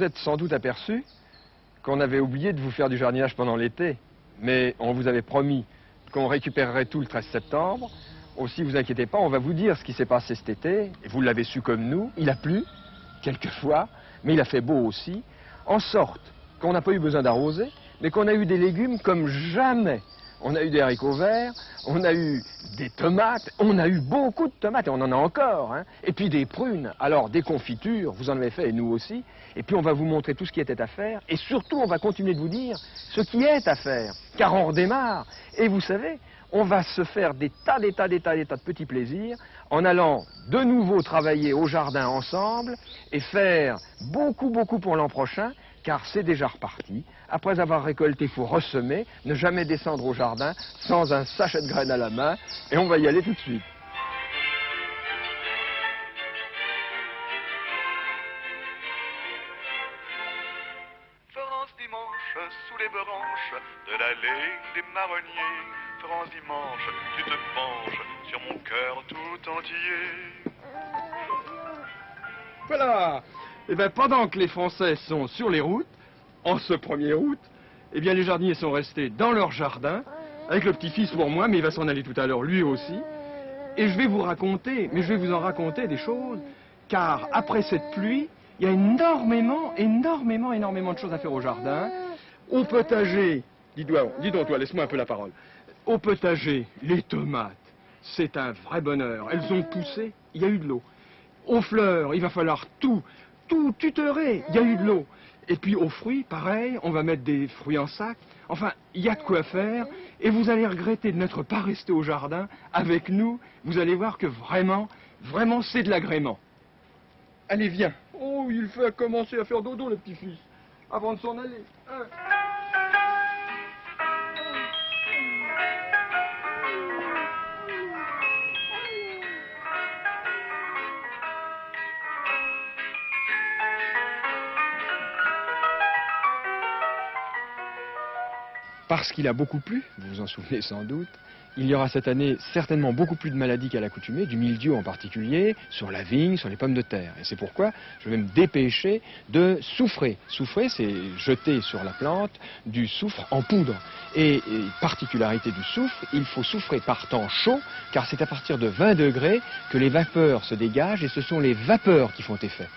vous êtes sans doute aperçu qu'on avait oublié de vous faire du jardinage pendant l'été, mais on vous avait promis qu'on récupérerait tout le 13 septembre. Aussi, vous inquiétez pas, on va vous dire ce qui s'est passé cet été, et vous l'avez su comme nous. Il a plu, quelquefois, mais il a fait beau aussi, en sorte qu'on n'a pas eu besoin d'arroser, mais qu'on a eu des légumes comme jamais. On a eu des haricots verts, on a eu des tomates, on a eu beaucoup de tomates, et on en a encore, hein. Et puis des prunes, alors des confitures, vous en avez fait, et nous aussi. Et puis on va vous montrer tout ce qui était à faire, et surtout on va continuer de vous dire ce qui est à faire, car on redémarre. Et vous savez, on va se faire des tas de petits plaisirs en allant de nouveau travailler au jardin ensemble et faire beaucoup pour l'an prochain, car c'est déjà reparti. Après avoir récolté, il faut ressemer, ne jamais descendre au jardin sans un sachet de graines à la main, et on va y aller tout de suite. France dimanche, sous les branches de l'allée des marronniers. France dimanche, tu te penches sur mon cœur tout entier. Voilà. Et bien, pendant que les Français sont sur les routes, en ce 1er août, eh bien, les jardiniers sont restés dans leur jardin, avec le petit-fils pour moi, mais il va s'en aller tout à l'heure lui aussi. Et je vais vous raconter, mais je vais vous en raconter des choses, car après cette pluie, il y a énormément de choses à faire au jardin. Au potager, dis donc toi, laisse-moi un peu la parole. Au potager, les tomates, c'est un vrai bonheur. Elles ont poussé, il y a eu de l'eau. Aux fleurs, il va falloir tout tutorer, il y a eu de l'eau. Et puis aux fruits, pareil, on va mettre des fruits en sac. Enfin, il y a de quoi faire. Et vous allez regretter de n'être pas resté au jardin avec nous. Vous allez voir que vraiment, c'est de l'agrément. Allez, viens. Oh, il fait commencer à faire dodo, le petit-fils, avant de s'en aller. Hein. Parce qu'il a beaucoup plu, vous vous en souvenez sans doute, il y aura cette année certainement beaucoup plus de maladies qu'à l'accoutumée, du mildiou en particulier, sur la vigne, sur les pommes de terre. Et c'est pourquoi je vais me dépêcher de soufrer. Soufrer, c'est jeter sur la plante du soufre en poudre. Et particularité du soufre, il faut soufrer par temps chaud, car c'est à partir de 20 degrés que les vapeurs se dégagent, et ce sont les vapeurs qui font effet.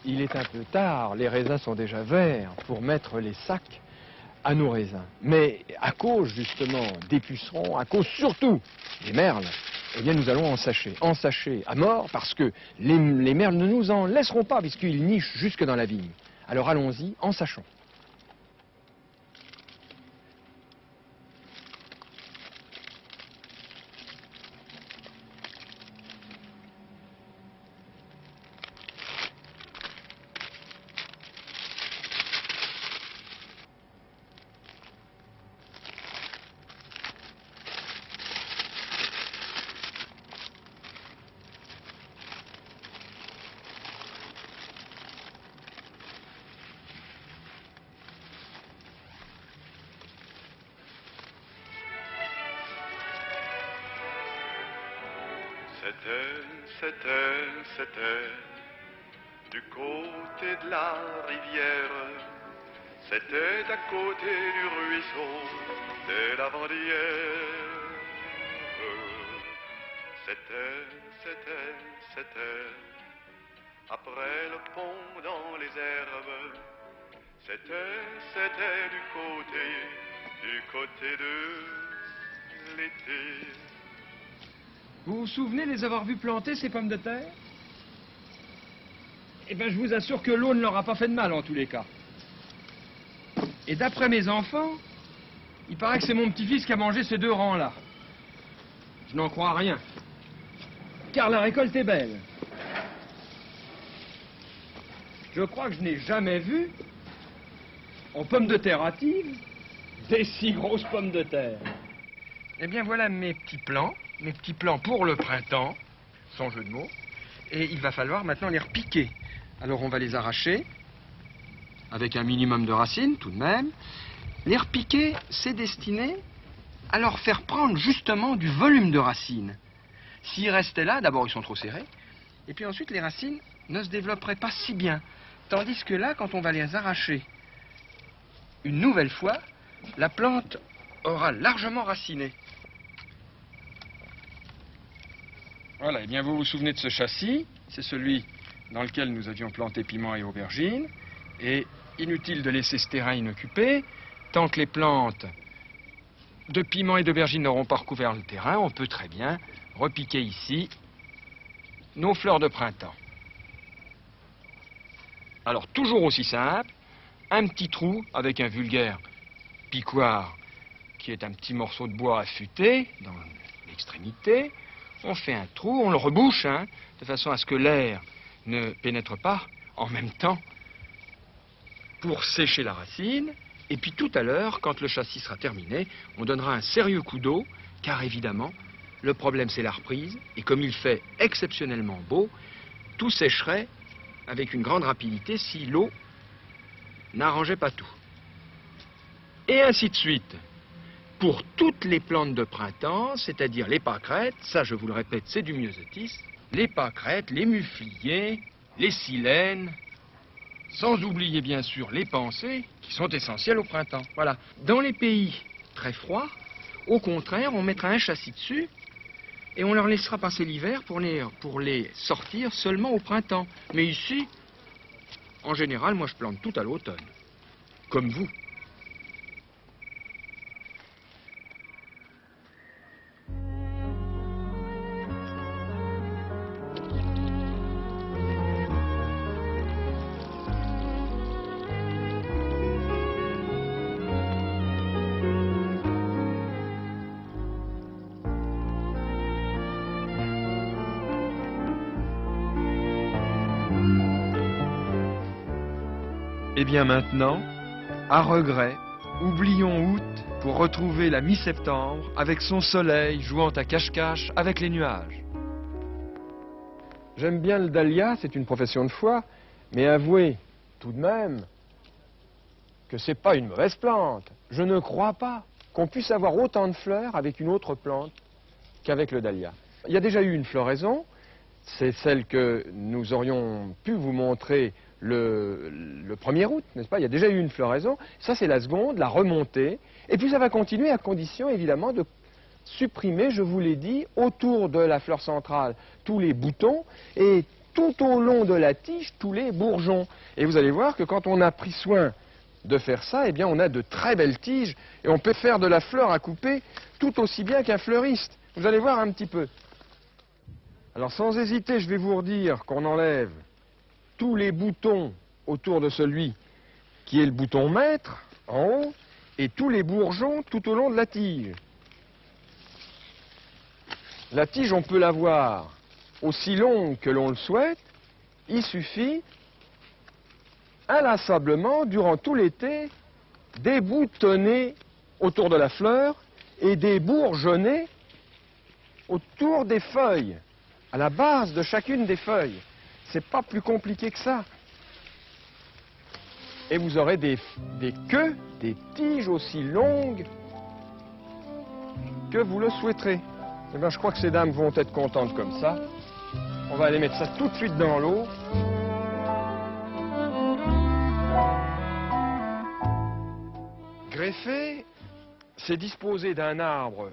Il est un peu tard, les raisins sont déjà verts pour mettre les sacs à nos raisins. Mais à cause justement des pucerons, à cause surtout des merles, eh bien nous allons ensacher à mort parce que les merles ne nous en laisseront pas puisqu'ils nichent jusque dans la vigne. Alors allons-y, ensachons. C'était du côté de la rivière, c'était à côté du ruisseau de la Vendière. C'était après le pont dans les herbes, c'était du côté de l'été. Vous vous souvenez les avoir vus planter ces pommes de terre? Eh bien, je vous assure que l'eau ne leur a pas fait de mal en tous les cas. Et d'après mes enfants, il paraît que c'est mon petit-fils qui a mangé ces 2 rangs-là. Je n'en crois rien. Car la récolte est belle. Je crois que je n'ai jamais vu, en pommes de terre hâtives, des si grosses pommes de terre. Eh bien, voilà mes petits plans pour le printemps, sans jeu de mots. et il va falloir maintenant les repiquer. Alors on va les arracher, avec un minimum de racines tout de même. Les repiquer, c'est destiné à leur faire prendre justement du volume de racines. S'ils restaient là, d'abord ils sont trop serrés, et puis ensuite les racines ne se développeraient pas si bien. Tandis que là, quand on va les arracher une nouvelle fois, la plante aura largement raciné. Voilà, et bien vous vous souvenez de ce châssis, c'est celui dans lequel nous avions planté piments et aubergines, et inutile de laisser ce terrain inoccupé, tant que les plantes de piments et d'aubergines n'auront pas recouvert le terrain, on peut très bien repiquer ici nos fleurs de printemps. Alors toujours aussi simple, un petit trou avec un vulgaire piquoir qui est un petit morceau de bois affûté dans l'extrémité. On fait un trou, on le rebouche, de façon à ce que l'air ne pénètre pas en même temps pour sécher la racine. Et puis tout à l'heure, quand le châssis sera terminé, on donnera un sérieux coup d'eau, car évidemment, le problème c'est la reprise, et comme il fait exceptionnellement beau, tout sécherait avec une grande rapidité si l'eau n'arrangeait pas tout. Et ainsi de suite. Pour toutes les plantes de printemps, c'est-à-dire les pâquerettes, ça je vous le répète, c'est du myosotis, les pâquerettes, les mufliers, les silènes, sans oublier bien sûr les pensées qui sont essentielles au printemps. Voilà. Dans les pays très froids, au contraire, on mettra un châssis dessus et on leur laissera passer l'hiver pour les sortir seulement au printemps. Mais ici, en général, moi je plante tout à l'automne, comme vous. Et bien maintenant, à regret, oublions août pour retrouver la mi-septembre avec son soleil jouant à cache-cache avec les nuages. J'aime bien le dahlia, c'est une profession de foi, mais avouez tout de même que c'est pas une mauvaise plante. Je ne crois pas qu'on puisse avoir autant de fleurs avec une autre plante qu'avec le dahlia. Il y a déjà eu une floraison, c'est celle que nous aurions pu vous montrer le 1er août, n'est-ce pas? Il y a déjà eu une floraison, ça c'est la seconde, la remontée, et puis ça va continuer à condition évidemment de supprimer, je vous l'ai dit, autour de la fleur centrale tous les boutons et tout au long de la tige tous les bourgeons. Et vous allez voir que quand on a pris soin de faire ça, eh bien on a de très belles tiges et on peut faire de la fleur à couper tout aussi bien qu'un fleuriste. Vous allez voir un petit peu. Alors sans hésiter, je vais vous redire qu'on enlève tous les boutons autour de celui qui est le bouton maître, en haut, et tous les bourgeons tout au long de la tige. La tige, on peut l'avoir aussi longue que l'on le souhaite, il suffit inlassablement, durant tout l'été, déboutonner autour de la fleur et débourgeonner autour des feuilles, à la base de chacune des feuilles. C'est pas plus compliqué que ça. Et vous aurez des queues, des tiges aussi longues que vous le souhaiterez. Eh bien, je crois que ces dames vont être contentes comme ça. On va aller mettre ça tout de suite dans l'eau. Greffer, c'est disposer d'un arbre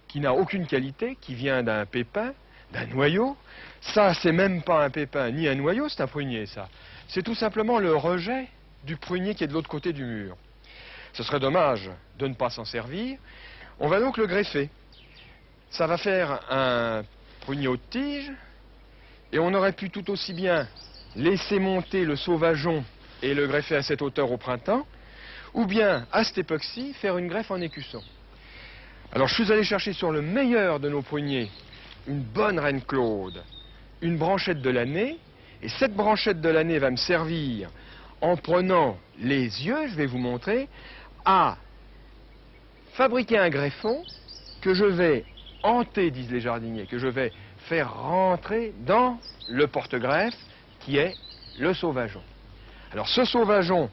qui n'a aucune qualité, qui vient d'un pépin, d'un noyau. Ça, c'est même pas un pépin ni un noyau, c'est un prunier, ça. C'est tout simplement le rejet du prunier qui est de l'autre côté du mur. Ce serait dommage de ne pas s'en servir. On va donc le greffer. Ça va faire un prunier de tige, et on aurait pu tout aussi bien laisser monter le sauvageon et le greffer à cette hauteur au printemps, ou bien, à cette époque-ci, faire une greffe en écusson. Alors, je suis allé chercher sur le meilleur de nos pruniers une bonne reine Claude, une branchette de l'année, et cette branchette de l'année va me servir, en prenant les yeux, je vais vous montrer, à fabriquer un greffon que je vais hanter, disent les jardiniers, que je vais faire rentrer dans le porte-greffe qui est le sauvageon. Alors ce sauvageon,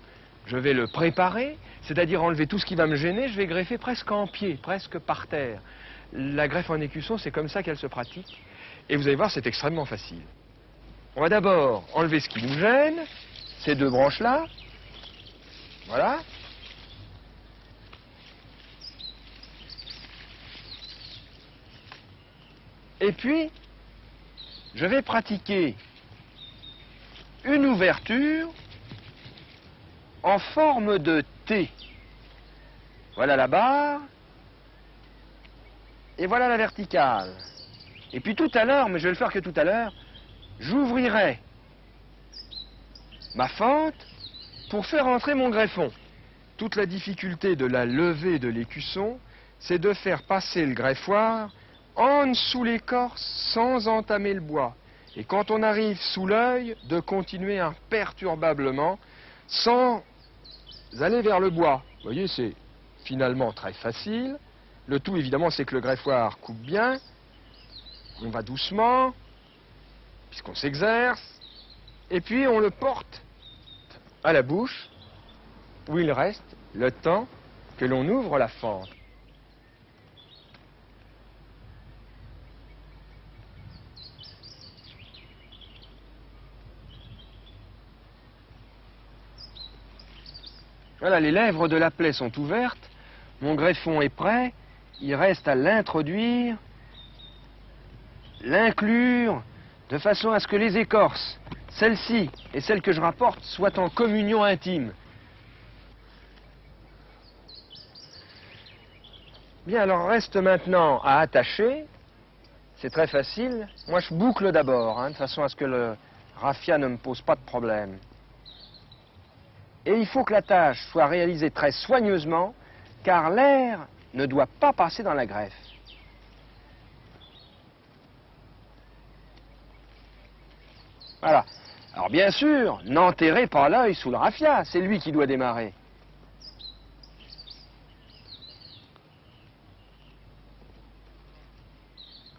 je vais le préparer, c'est-à-dire enlever tout ce qui va me gêner, je vais greffer presque en pied, presque par terre. La greffe en écusson, c'est comme ça qu'elle se pratique. Et vous allez voir, c'est extrêmement facile. On va d'abord enlever ce qui nous gêne, ces deux branches-là. Voilà. Et puis, je vais pratiquer une ouverture en forme de T. Voilà la barre. Et voilà la verticale. Et puis tout à l'heure, mais je vais le faire que tout à l'heure, j'ouvrirai ma fente pour faire entrer mon greffon. Toute la difficulté de la levée de l'écusson, c'est de faire passer le greffoir en dessous l'écorce sans entamer le bois. Et quand on arrive sous l'œil, de continuer imperturbablement sans aller vers le bois. Vous voyez, c'est finalement très facile. Le tout, évidemment, c'est que le greffoir coupe bien. On va doucement, puisqu'on s'exerce. Et puis, on le porte à la bouche, où il reste le temps que l'on ouvre la fente. Voilà, les lèvres de la plaie sont ouvertes. Mon greffon est prêt. Il reste à l'introduire, l'inclure, de façon à ce que les écorces, celle-ci et celle que je rapporte, soient en communion intime. Bien, alors reste maintenant à attacher. C'est très facile. Moi, je boucle d'abord, de façon à ce que le raffia ne me pose pas de problème. Et il faut que la tâche soit réalisée très soigneusement, car l'air ne doit pas passer dans la greffe. Voilà. Alors bien sûr, n'enterrez pas l'œil sous le raffia, c'est lui qui doit démarrer.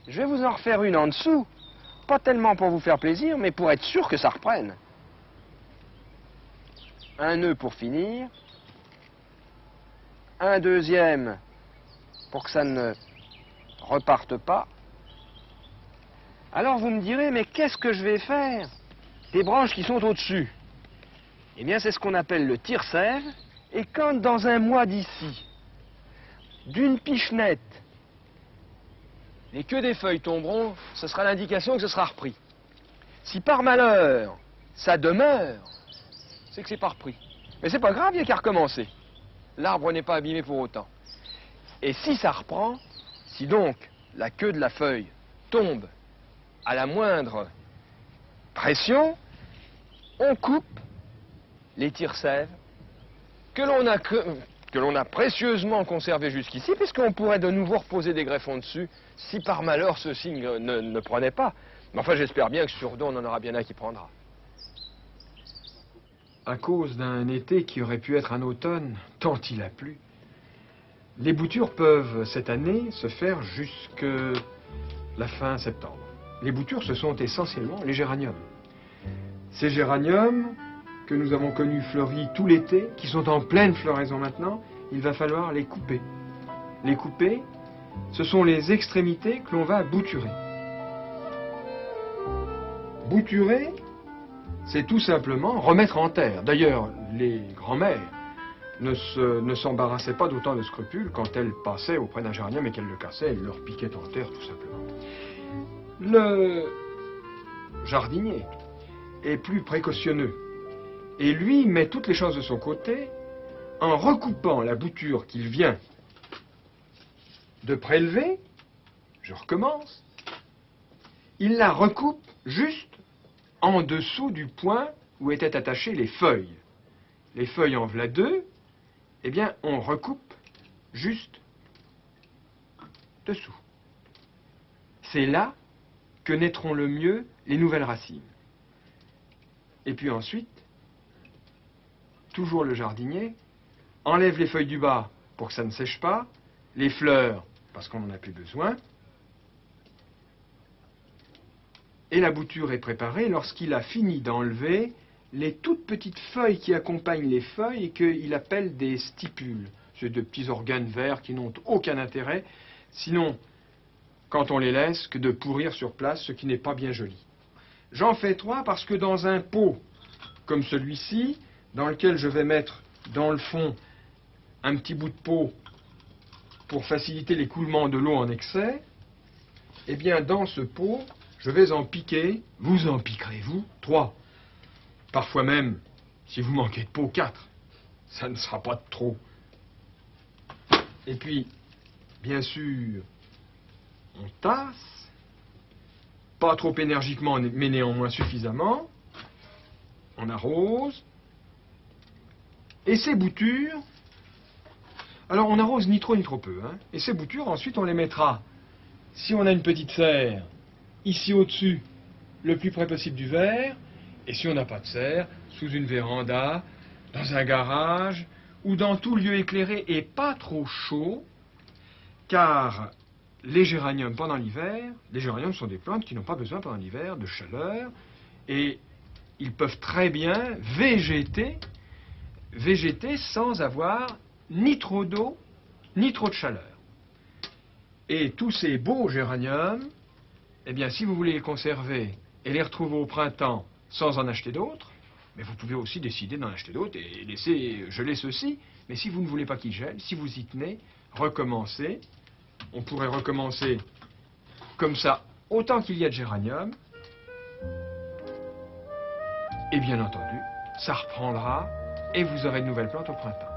Je vais vous en refaire une en dessous, pas tellement pour vous faire plaisir, mais pour être sûr que ça reprenne. Un nœud pour finir, un deuxième pour que ça ne reparte pas. Alors vous me direz, mais qu'est-ce que je vais faire des branches qui sont au-dessus? Eh bien, c'est ce qu'on appelle le tire-sève. Et quand dans un mois d'ici, d'une pichenette, les queues des feuilles tomberont, ce sera l'indication que ce sera repris. Si par malheur, ça demeure, c'est que c'est pas repris. Mais c'est pas grave, il n'y a qu'à recommencer. L'arbre n'est pas abîmé pour autant. Et si ça reprend, si donc la queue de la feuille tombe à la moindre pression, on coupe les tire-sèves que l'on a précieusement conservés jusqu'ici, puisqu'on pourrait de nouveau reposer des greffons dessus, si par malheur ceux-ci ne prenaient pas. Mais enfin, j'espère bien que sur deux, on en aura bien un qui prendra. À cause d'un été qui aurait pu être un automne, tant il a plu, les boutures peuvent, cette année, se faire jusque la fin septembre. Les boutures, ce sont essentiellement les géraniums. Ces géraniums que nous avons connus fleuris tout l'été, qui sont en pleine floraison maintenant, il va falloir les couper. Les couper, ce sont les extrémités que l'on va bouturer. Bouturer, c'est tout simplement remettre en terre. D'ailleurs, les grands-mères ne s'embarrassaient pas d'autant de scrupules quand elles passaient auprès d'un géranium et qu'elles le cassaient, elles le repiquaient en terre tout simplement. Le jardinier est plus précautionneux et lui met toutes les choses de son côté en recoupant la bouture qu'il vient de prélever. Je recommence. Il la recoupe juste en dessous du point où étaient attachées les feuilles. Les feuilles en voilà deux, eh bien, on recoupe juste dessous. C'est là que naîtront le mieux les nouvelles racines. Et puis ensuite, toujours le jardinier enlève les feuilles du bas pour que ça ne sèche pas, les fleurs parce qu'on n'en a plus besoin, Et la bouture est préparée lorsqu'il a fini d'enlever les toutes petites feuilles qui accompagnent les feuilles et qu'il appelle des stipules. C'est de petits organes verts qui n'ont aucun intérêt, sinon, quand on les laisse, que de pourrir sur place, ce qui n'est pas bien joli. J'en fais 3 parce que dans un pot comme celui-ci, dans lequel je vais mettre dans le fond un petit bout de peau pour faciliter l'écoulement de l'eau en excès, eh bien dans ce pot, je vais en piquer, vous en piquerez vous, 3. Parfois même, si vous manquez de peau, 4. Ça ne sera pas de trop. Et puis, bien sûr, on tasse, pas trop énergiquement, mais néanmoins suffisamment. On arrose. Et ces boutures, alors on arrose ni trop ni trop peu, hein. Et ces boutures, ensuite, on les mettra, si on a une petite serre, ici au-dessus, le plus près possible du verre, et si on n'a pas de serre, sous une véranda, dans un garage, ou dans tout lieu éclairé et pas trop chaud, car les géraniums pendant l'hiver, les géraniums sont des plantes qui n'ont pas besoin pendant l'hiver de chaleur, et ils peuvent très bien végéter sans avoir ni trop d'eau, ni trop de chaleur. Et tous ces beaux géraniums, eh bien, si vous voulez les conserver et les retrouver au printemps sans en acheter d'autres, mais vous pouvez aussi décider d'en acheter d'autres et laisser geler ceux-ci. Mais si vous ne voulez pas qu'ils gèlent, si vous y tenez, recommencez. On pourrait recommencer comme ça, autant qu'il y a de géranium. Et bien entendu, ça reprendra et vous aurez de nouvelles plantes au printemps.